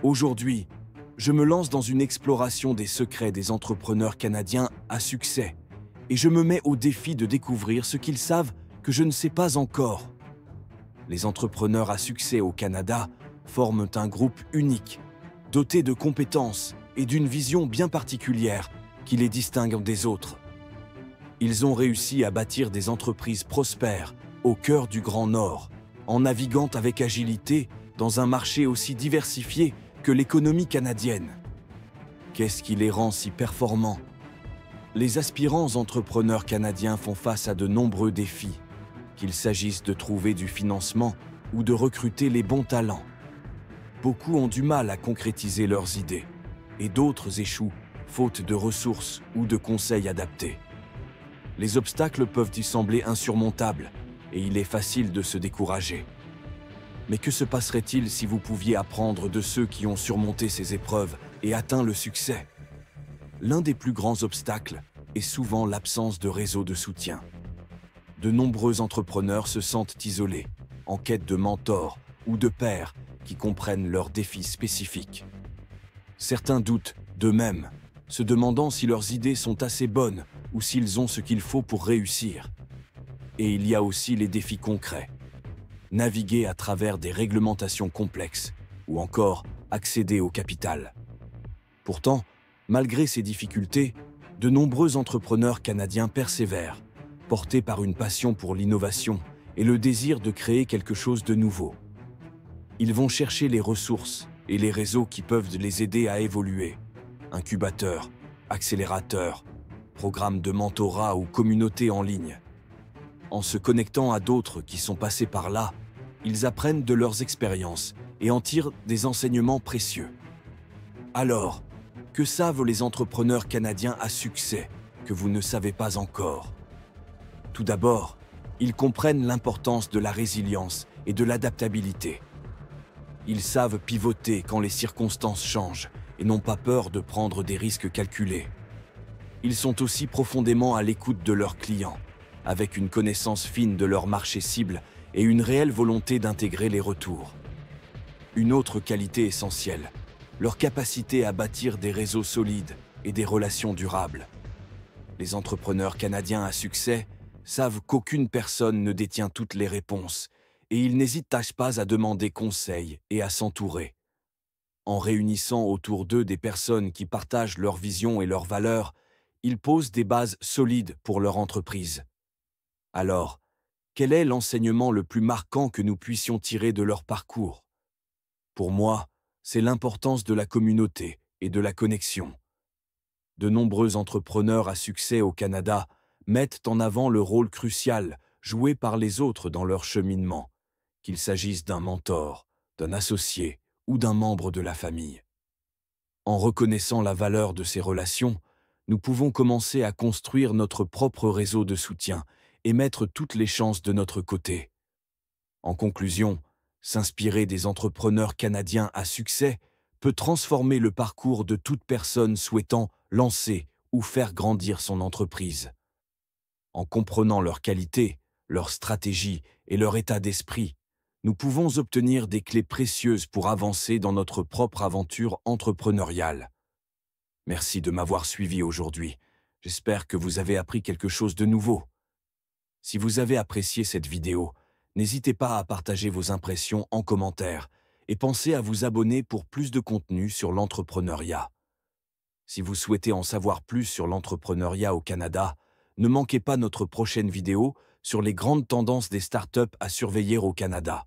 Aujourd'hui, je me lance dans une exploration des secrets des entrepreneurs canadiens à succès et je me mets au défi de découvrir ce qu'ils savent que je ne sais pas encore. Les entrepreneurs à succès au Canada forment un groupe unique, doté de compétences et d'une vision bien particulière qui les distingue des autres. Ils ont réussi à bâtir des entreprises prospères au cœur du Grand Nord, en naviguant avec agilité dans un marché aussi diversifié que l'économie canadienne. Qu'est-ce qui les rend si performants? Les aspirants entrepreneurs canadiens font face à de nombreux défis, qu'il s'agisse de trouver du financement ou de recruter les bons talents. Beaucoup ont du mal à concrétiser leurs idées, et d'autres échouent, faute de ressources ou de conseils adaptés. Les obstacles peuvent y sembler insurmontables, et il est facile de se décourager. Mais que se passerait-il si vous pouviez apprendre de ceux qui ont surmonté ces épreuves et atteint le succès? L'un des plus grands obstacles est souvent l'absence de réseau de soutien. De nombreux entrepreneurs se sentent isolés, en quête de mentors ou de pairs qui comprennent leurs défis spécifiques. Certains doutent d'eux-mêmes, se demandant si leurs idées sont assez bonnes ou s'ils ont ce qu'il faut pour réussir. Et il y a aussi les défis concrets. Naviguer à travers des réglementations complexes ou encore accéder au capital. Pourtant, malgré ces difficultés, de nombreux entrepreneurs canadiens persévèrent, portés par une passion pour l'innovation et le désir de créer quelque chose de nouveau. Ils vont chercher les ressources et les réseaux qui peuvent les aider à évoluer. Incubateurs, accélérateurs, programmes de mentorat ou communautés en ligne. En se connectant à d'autres qui sont passés par là, ils apprennent de leurs expériences et en tirent des enseignements précieux. Alors, que savent les entrepreneurs canadiens à succès que vous ne savez pas encore? Tout d'abord, ils comprennent l'importance de la résilience et de l'adaptabilité. Ils savent pivoter quand les circonstances changent et n'ont pas peur de prendre des risques calculés. Ils sont aussi profondément à l'écoute de leurs clients, avec une connaissance fine de leur marché cible et une réelle volonté d'intégrer les retours. Une autre qualité essentielle, leur capacité à bâtir des réseaux solides et des relations durables. Les entrepreneurs canadiens à succès savent qu'aucune personne ne détient toutes les réponses et ils n'hésitent pas à demander conseil et à s'entourer. En réunissant autour d'eux des personnes qui partagent leur vision et leurs valeurs, ils posent des bases solides pour leur entreprise. Alors, quel est l'enseignement le plus marquant que nous puissions tirer de leur parcours? Pour moi, c'est l'importance de la communauté et de la connexion. De nombreux entrepreneurs à succès au Canada mettent en avant le rôle crucial joué par les autres dans leur cheminement, qu'il s'agisse d'un mentor, d'un associé ou d'un membre de la famille. En reconnaissant la valeur de ces relations, nous pouvons commencer à construire notre propre réseau de soutien et mettre toutes les chances de notre côté. En conclusion, s'inspirer des entrepreneurs canadiens à succès peut transformer le parcours de toute personne souhaitant lancer ou faire grandir son entreprise. En comprenant leurs qualités, leurs stratégies et leur état d'esprit, nous pouvons obtenir des clés précieuses pour avancer dans notre propre aventure entrepreneuriale. Merci de m'avoir suivi aujourd'hui. J'espère que vous avez appris quelque chose de nouveau. Si vous avez apprécié cette vidéo, n'hésitez pas à partager vos impressions en commentaire et pensez à vous abonner pour plus de contenu sur l'entrepreneuriat. Si vous souhaitez en savoir plus sur l'entrepreneuriat au Canada, ne manquez pas notre prochaine vidéo sur les grandes tendances des startups à surveiller au Canada.